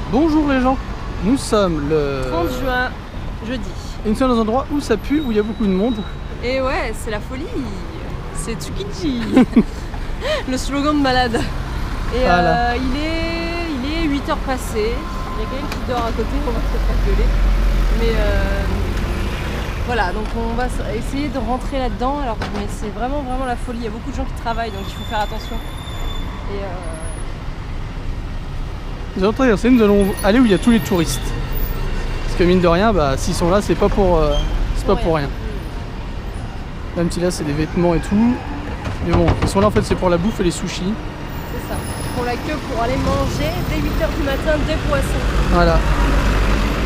Bonjour les gens, nous sommes le 30 juin, jeudi. Et nous sommes dans un endroit où ça pue, où il y a beaucoup de monde. Et ouais, c'est la folie, c'est Tsukiji, le slogan de malade. Et voilà. il est 8h passées, il y a quelqu'un qui dort à côté, on va peut-être pas gueuler. Mais voilà, donc on va essayer de rentrer là-dedans, alors mais c'est vraiment la folie, il y a beaucoup de gens qui travaillent, donc il faut faire attention. Et nous allons aller où il y a tous les touristes. Parce que mine de rien, s'ils sont là, c'est pas pour rien. Même si là c'est des vêtements et tout. Mais bon, ils sont là en fait, c'est pour la bouffe et les sushis. C'est ça, pour la queue pour aller manger dès 8h du matin des poissons. Voilà.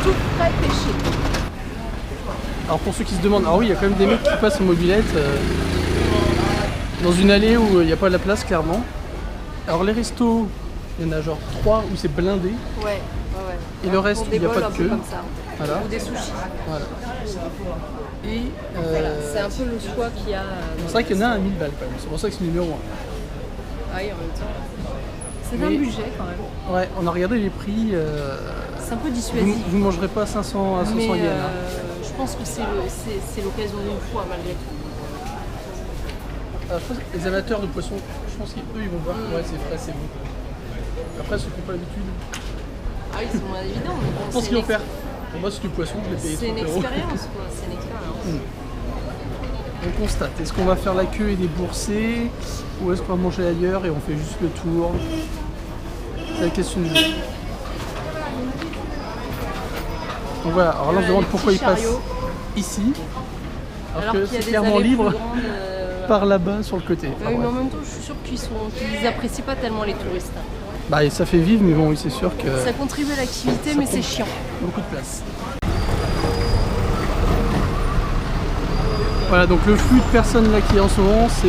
Tout frais pêché. Alors pour ceux qui se demandent, alors oui, il y a quand même des mecs qui passent en mobilette dans une allée où il n'y a pas de la place clairement. Alors les restos, il y en a genre 3 où c'est blindé. Ouais. Et le reste, il n'y a pas de queue. Comme ça. Voilà. Ou des sushis. Voilà. Et voilà, c'est un peu le choix qu'il y a. C'est vrai qu'il y en a à 1000 balles quand même, c'est pour ça que c'est numéro 1. Ah oui, en même temps. C'est un budget quand même. Ouais, on a regardé les prix. C'est un peu dissuasif. Vous ne mangerez pas 500 à 500 yens. Je pense que c'est l'occasion d'une fois malgré tout. Je pense que les amateurs de poissons, je pense qu'eux ils vont voir que ouais, c'est frais, c'est bon. Après ceux qui n'ont pas l'habitude. Ah oui, c'est moins évident. Mais bon, je pense qu'ils vont faire. Moi c'est du poisson, je l'ai payé 30 €. C'est une expérience quoi, c'est une expérience. On constate, est-ce qu'on va faire la queue et débourser ou est-ce qu'on va manger ailleurs et on fait juste le tour? C'est la question du jour. Donc voilà, alors là on se demande pourquoi ils passent ici alors que c'est clairement libre par là-bas sur le côté. Oui, mais en même temps je suis sûre qu'ils apprécient pas tellement les touristes. Et ça fait vivre, mais bon, oui, c'est sûr que... Ça contribue à l'activité, mais c'est chiant. Beaucoup de place. Voilà, donc le flux de personnes là qui est en ce moment, c'est...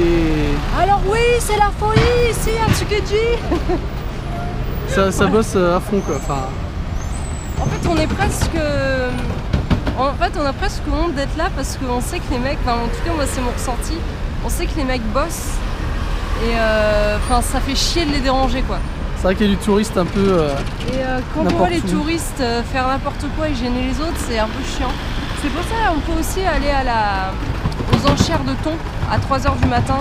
Alors oui, c'est la folie ici à Tsukiji. ça bosse à fond, quoi. Enfin... En fait, on a presque honte d'être là parce qu'on sait que les mecs, en tout cas moi c'est mon ressenti, on sait que les mecs bossent et ça fait chier de les déranger quoi. C'est vrai qu'il y a du touriste un peu quand on voit les touristes faire n'importe quoi et gêner les autres, c'est un peu chiant. C'est pour ça on peut aussi aller aux enchères de thon à 3h du matin.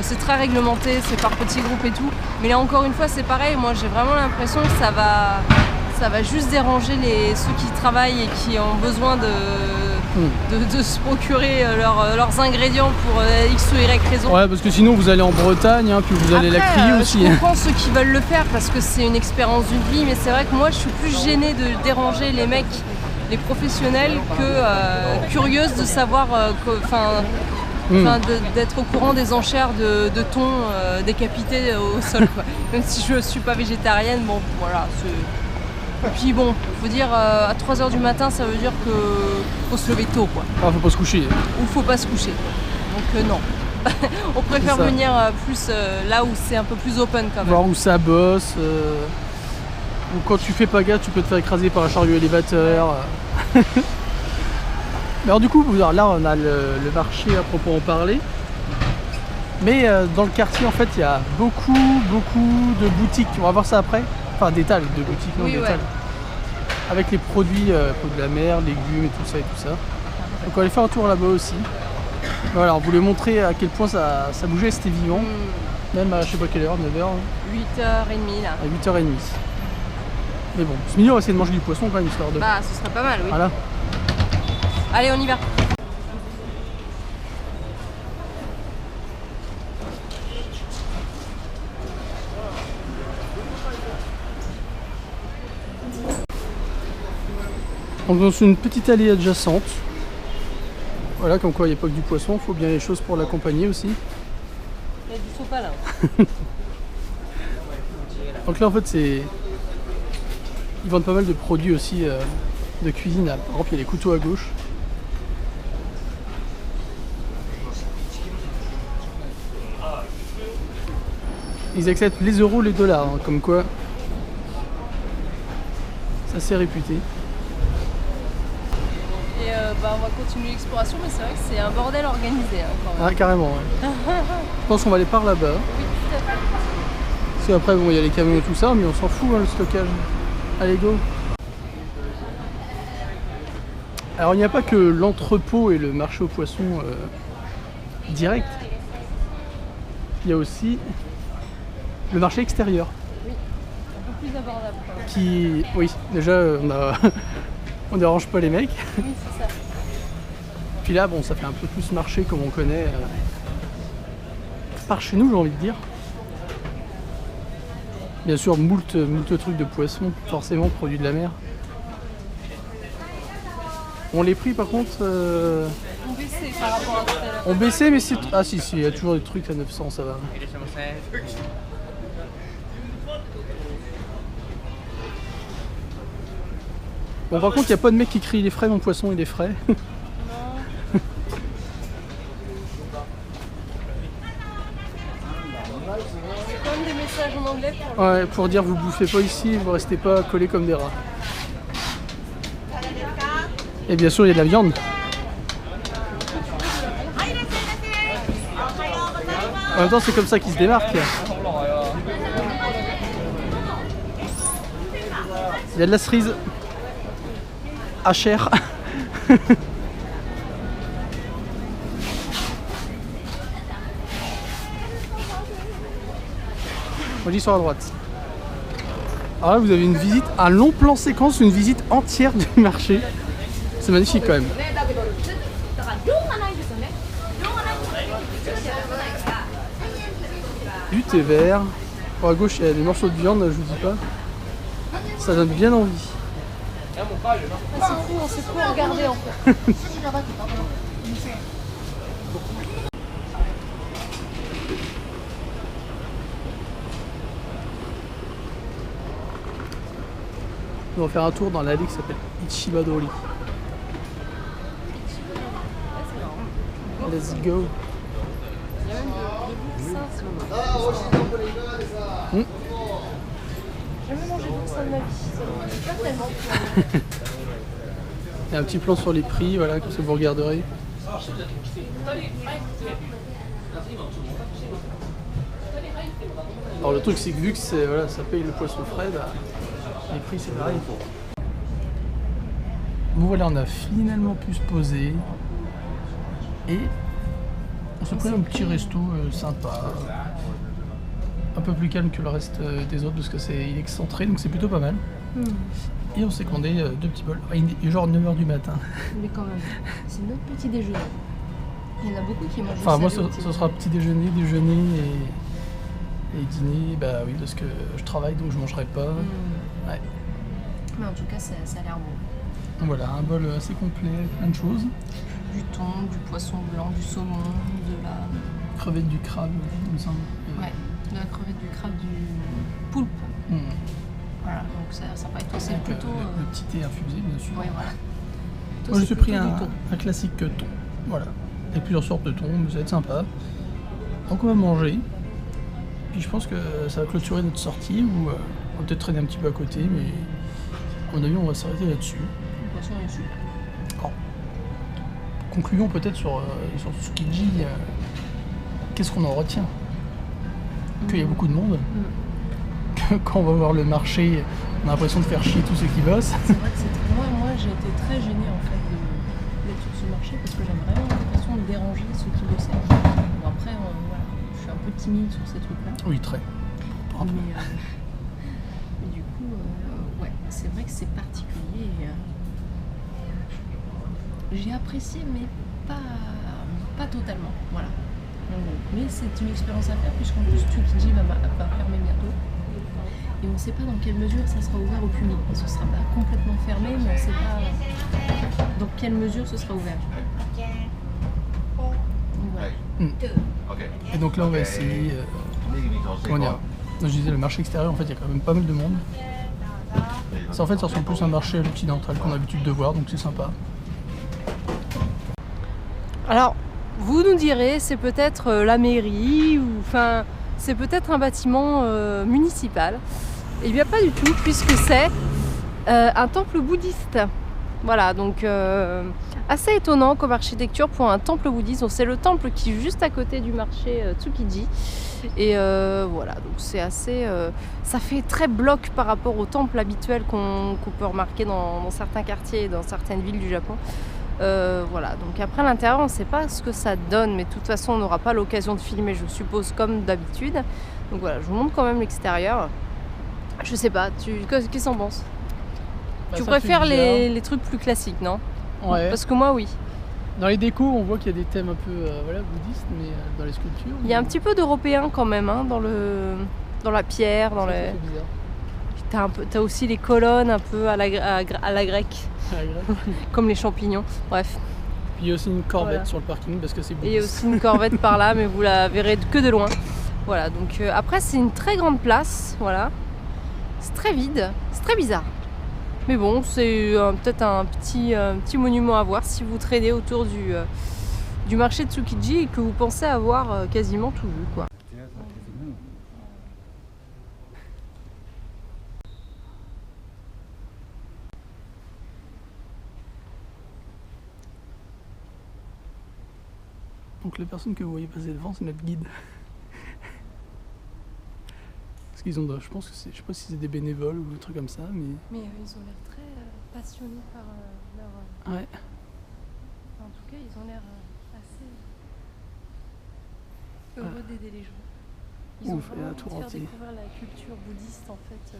C'est très réglementé, c'est par petits groupes et tout. Mais là encore une fois c'est pareil, moi j'ai vraiment l'impression que ça va juste déranger ceux qui travaillent et qui ont besoin de se procurer leurs ingrédients pour X ou Y raison. Ouais, parce que sinon vous allez en Bretagne, hein, puis vous allez la crier aussi. Je comprends ceux qui veulent le faire parce que c'est une expérience d'une vie, mais c'est vrai que moi je suis plus gênée de déranger les mecs, les professionnels, que curieuse de savoir, d'être au courant des enchères de thon décapités au sol. Quoi. Même si je suis pas végétarienne, bon voilà. Et puis bon, faut dire à 3h du matin, ça veut dire que faut se lever tôt quoi. Ah, faut pas se coucher. Ou faut pas se coucher. Donc non. On préfère venir plus là où c'est un peu plus open quand même. Voir où ça bosse. Ou quand tu fais pas gaffe, tu peux te faire écraser par un chariot élévateur. Mais alors du coup, là on a le marché à proprement parler. Mais dans le quartier en fait, il y a beaucoup de boutiques. On va voir ça après. Enfin, d'étals de boutiques, non, d'étals. Ouais. Avec les produits de la mer, légumes et tout ça. Donc on va aller faire un tour là-bas aussi. Voilà, on voulait montrer à quel point ça bougeait, c'était vivant. Même à je sais pas quelle heure, 9h. 8h30 là. À 8h30. Mais bon, ce milieu on va essayer de manger du poisson quand même, histoire de... ce serait pas mal, oui. Voilà. Allez, on y va. Donc dans une petite allée adjacente. Voilà, comme quoi il n'y a pas que du poisson, il faut bien les choses pour l'accompagner aussi. Il y a du sopalin. Donc là en fait c'est... Ils vendent pas mal de produits aussi de cuisine. Par exemple il y a les couteaux à gauche. Ils acceptent les euros, les dollars, hein, comme quoi c'est assez réputé. Et on va continuer l'exploration, mais c'est vrai que c'est un bordel organisé. Hein, quand même. Ah carrément, ouais. Je pense qu'on va aller par là-bas. Oui, tout à fait. Parce qu'après bon il y a les camions et tout ça, mais on s'en fout hein, le stockage. Allez, go. Alors il n'y a pas que l'entrepôt et le marché aux poissons direct. Il y a aussi le marché extérieur. Oui, un peu plus abordable. Qui, oui, déjà on dérange pas les mecs. Oui, c'est ça. Puis là, bon, ça fait un peu plus marché comme on connaît par chez nous, j'ai envie de dire. Bien sûr, moult trucs de poissons, forcément produits de la mer. On les prix par contre On baissait par rapport à tout à l'heure. on baissait, mais c'est... Ah si, il y a toujours des trucs à 900, ça va. Bon, par contre, il n'y a pas de mec qui crie il est frais, mon poisson il est frais. C'est quand même des messages en anglais pour... Ouais, pour dire vous bouffez pas ici, vous restez pas collés comme des rats. Et bien sûr, il y a de la viande. En même temps, c'est comme ça qu'ils se démarquent. Il y a de la cerise à chair. Moi, j'y suis à droite. Alors là, vous avez une visite, un long plan séquence, une visite entière du marché. C'est magnifique quand même. Du thé vert. Pour à gauche, il y a des morceaux de viande, je vous dis pas. Ça donne bien envie. Ah, c'est fou, on sait plus regarder en fait. On va faire un tour dans l'allée qui s'appelle Ichibadori. Let's go. Il y a même de boursin si on veut. J'ai jamais mangé de boursin de ma vie. Pas tellement. Il y a un petit plan sur les prix, voilà, comme ça vous regarderez. Alors le truc c'est que vu que c'est, voilà, ça paye le poisson frais, bah, les prix c'est pareil. Bon voilà, on a finalement pu se poser et on s'est pris un petit resto sympa, un peu plus calme que le reste des autres parce que il est excentré donc c'est plutôt pas mal. Et on s'est commandé deux petits bols, il est genre 9h du matin. Mais quand même, c'est notre petit déjeuner. Il y en a beaucoup qui mangent. Enfin moi ce sera petit déjeuner et dîner, bah oui parce que je travaille donc je mangerai pas. Ouais. Mais en tout cas ça a l'air bon. Donc voilà, un bol assez complet, plein de choses. Du thon, du poisson blanc, du saumon, de la... Crevette du crabe, il me semble. Ouais, de la crevette du crabe, du poulpe. Voilà, donc ça paraît toi c'est plutôt... Le petit thé infusé bien sûr. Oui voilà. Toi, moi je suis pris un thon. classique thon, voilà. Il y a plusieurs sortes de thon, mais ça va être sympa. Donc on va manger. Puis je pense que ça va clôturer notre sortie, ou on va peut-être traîner un petit peu à côté, mais à mon avis on va s'arrêter là-dessus. Le poisson est super. Alors, concluons peut-être sur Tsukiji. Qu'est-ce qu'on en retient? Qu'il y a beaucoup de monde. Que quand on va voir le marché, on a l'impression de faire chier tous ceux qui bossent. C'est vrai que c'est très... Moi j'ai été très gênée en fait d'être sur ce marché parce que j'aime vraiment l'impression de déranger ceux qui bossaient. Bon après voilà, je suis un peu timide sur ces trucs-là. Oui, très. Mais du coup, ouais, c'est vrai que c'est particulier. J'ai apprécié, mais pas totalement. Voilà. Mais c'est une expérience à faire, puisqu'en plus Tsukiji va fermer bientôt. Et on ne sait pas dans quelle mesure ça sera ouvert au public. Ce ne sera pas complètement fermé, mais on ne sait pas dans quelle mesure ce sera ouvert. Donc, voilà. Et donc là, on va essayer. Comment dire? Je disais, le marché extérieur, en fait, il y a quand même pas mal de monde. Ça, en fait, ça ressemble plus à un marché à l'occidental qu'on a l'habitude de voir, donc c'est sympa. Alors, vous nous direz, c'est peut-être la mairie, ou enfin, c'est peut-être un bâtiment municipal. Eh bien, pas du tout, puisque c'est un temple bouddhiste. Voilà, donc assez étonnant comme architecture pour un temple bouddhiste. Donc, c'est le temple qui est juste à côté du marché Tsukiji. Et voilà, donc c'est assez... ça fait très bloc par rapport au temple habituel qu'on peut remarquer dans certains quartiers et dans certaines villes du Japon. Voilà, donc après l'intérieur, on ne sait pas ce que ça donne, mais de toute façon, on n'aura pas l'occasion de filmer, je suppose, comme d'habitude. Donc voilà, je vous montre quand même l'extérieur. Je sais pas, qu'est-ce que t'en penses? Tu préfères les trucs plus classiques, non? Ouais. Parce que moi, oui. Dans les décos, on voit qu'il y a des thèmes un peu voilà, bouddhistes, mais dans les sculptures... Il y a un petit peu d'européen quand même, hein, dans la pierre, dans les... T'as aussi les colonnes un peu à la grecque, comme les champignons, bref. Puis il y a aussi une corvette sur le parking parce que c'est bouddhiste. Et il y a aussi une corvette par là, mais vous la verrez que de loin. Voilà, donc après c'est une très grande place, voilà. C'est très vide, c'est très bizarre. Mais bon, c'est peut-être un petit monument à voir si vous traînez autour du marché de Tsukiji et que vous pensez avoir quasiment tout vu, quoi. Donc les personnes que vous voyez passer devant, c'est notre guide. Parce qu'ils ont, je pense que je sais pas si c'est des bénévoles ou des trucs comme ça, mais... Mais ils ont l'air très passionnés par leur... Ouais. En tout cas, ils ont l'air assez heureux d'aider les gens. Ils ont vraiment envie de faire découvrir la culture bouddhiste, en fait.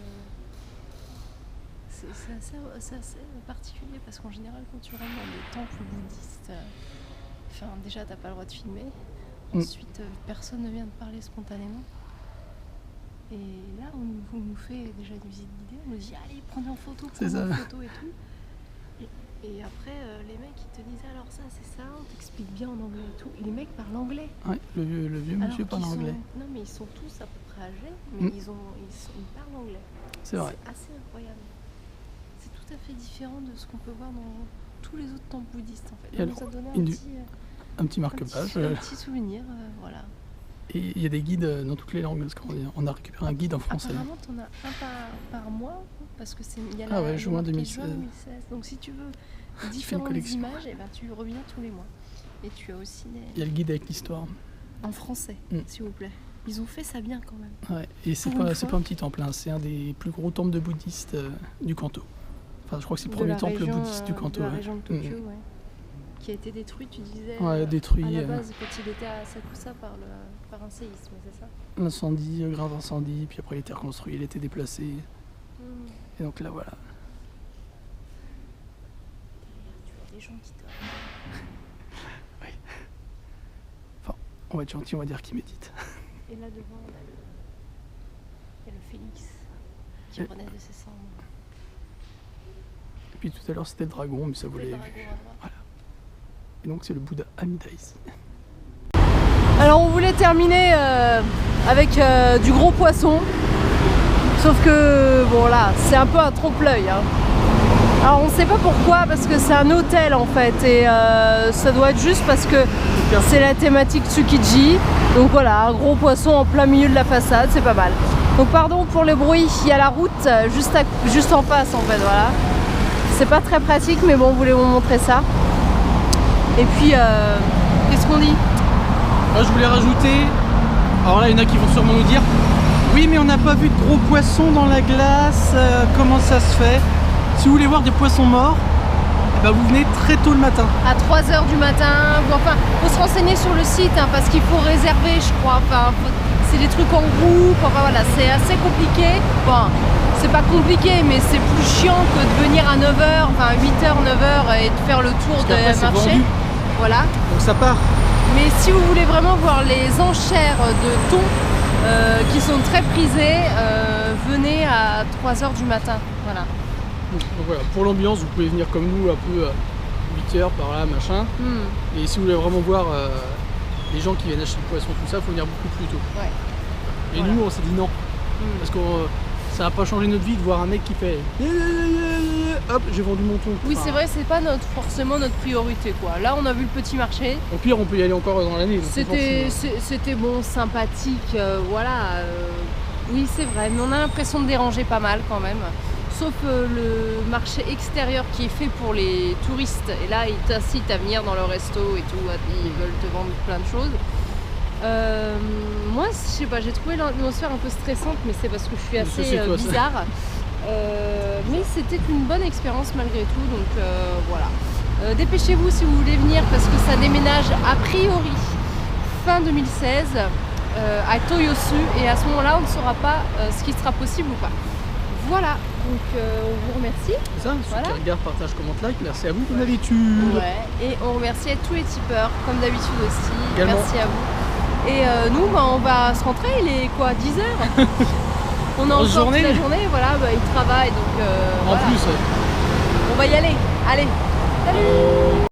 C'est assez particulier, parce qu'en général, quand tu rentres dans des temples bouddhistes... Enfin, déjà, t'as pas le droit de filmer. Ensuite, personne ne vient te parler spontanément. Et là, on nous fait déjà une visite guidée. On nous dit, allez, prenez en photo, prenez en photo et tout. Et après, les mecs, ils te disent, alors ça, c'est ça, on t'explique bien en anglais et tout. Et les mecs parlent anglais. Ouais, le vieux monsieur parle anglais. Non, mais ils sont tous à peu près âgés, mais ils parlent anglais. C'est vrai. C'est assez incroyable. C'est tout à fait différent de ce qu'on peut voir dans tous les autres temples bouddhistes, en fait. Et alors, ça donnait un petit marque-page. Un petit souvenir, voilà. Et il y a des guides dans toutes les langues, parce qu'on a récupéré un guide en français. Apparemment, t'en as un par mois, parce que il y a ouais, juin 2016. Donc si tu veux différentes images, et ben, tu reviens tous les mois. Et tu as aussi Il y a le guide avec l'histoire. En français, s'il vous plaît. Ils ont fait ça bien quand même. Ouais, et c'est pas un petit temple, hein, c'est un des plus gros temples de bouddhistes du Kanto. Enfin, je crois que c'est le premier temple bouddhiste du Kanto. De la région de Tokyo, ouais. Qui a été détruit, tu disais, détruit, à la base, quand il était à Sakusa par un séisme, c'est ça? L'incendie, grave incendie, puis après il a été reconstruit, il a été déplacé. Et donc là, voilà. Tu as des gens qui dorment. Oui. Enfin, on va être gentil, on va dire qu'ils méditent. Et là devant, il y a le phénix qui renaît de ses cendres. Et puis tout à l'heure, c'était le dragon, mais ça vous l'avez vu. Voilà. Et donc c'est le Bouddha Amida ici. Alors on voulait terminer avec du gros poisson, sauf que bon là c'est un peu un trompe-l'œil. Hein. Alors on sait pas pourquoi, parce que c'est un hôtel en fait, et ça doit être juste parce que c'est la thématique Tsukiji. Donc voilà, un gros poisson en plein milieu de la façade, c'est pas mal. Donc pardon pour le bruit, il y a la route juste en face en fait, voilà. C'est pas très pratique, mais bon, on voulait vous montrer ça. Et puis, qu'est-ce qu'on dit? Moi, je voulais rajouter, alors là, il y en a qui vont sûrement nous dire, oui, mais on n'a pas vu de gros poissons dans la glace, comment ça se fait? Si vous voulez voir des poissons morts, bah, vous venez très tôt le matin. À 3 h du matin, enfin, faut se renseigner sur le site, hein, parce qu'il faut réserver, je crois. Enfin, c'est des trucs en groupe, enfin voilà, c'est assez compliqué. Bon, c'est pas compliqué, mais c'est plus chiant que de venir à 9 h, enfin 8 h, 9 h et de faire le tour des marchés. Voilà. Donc ça part. Mais si vous voulez vraiment voir les enchères de thon qui sont très prisées, venez à 3 h du matin. Voilà. Donc voilà, pour l'ambiance, vous pouvez venir comme nous un peu 8 h par là, machin. Et si vous voulez vraiment voir les gens qui viennent acheter le poisson, tout ça, il faut venir beaucoup plus tôt. Ouais. Et voilà. Nous, on s'est dit non. Parce que ça n'a pas changé notre vie de voir un mec qui fait hop, j'ai vendu mon thon. Oui, c'est vrai, c'est pas forcément notre priorité, quoi. Là, on a vu le petit marché. Au pire, on peut y aller encore dans l'année. C'était bon, sympathique, voilà. Oui, c'est vrai, mais on a l'impression de déranger pas mal quand même. sauf le marché extérieur qui est fait pour les touristes. Et là, ils t'incitent à venir dans leur resto et tout, ils veulent te vendre plein de choses. Moi, je sais pas, j'ai trouvé l'atmosphère un peu stressante, mais c'est parce que je suis assez bizarre. Mais c'était une bonne expérience malgré tout, donc voilà. Dépêchez-vous si vous voulez venir parce que ça déménage a priori fin 2016 à Toyosu, et à ce moment-là on ne saura pas ce qui sera possible ou pas. Voilà, donc on vous remercie. C'est ça, voilà. Regarde, partage, commente, like, merci à vous comme d'habitude. Ouais, et on remercie tous les tipeurs comme d'habitude aussi. Également. Merci à vous. Et nous on va se rentrer, il est quoi, 10h? On a encore toute la journée, voilà, il travaille donc en voilà. plus, On va y aller, allez, salut.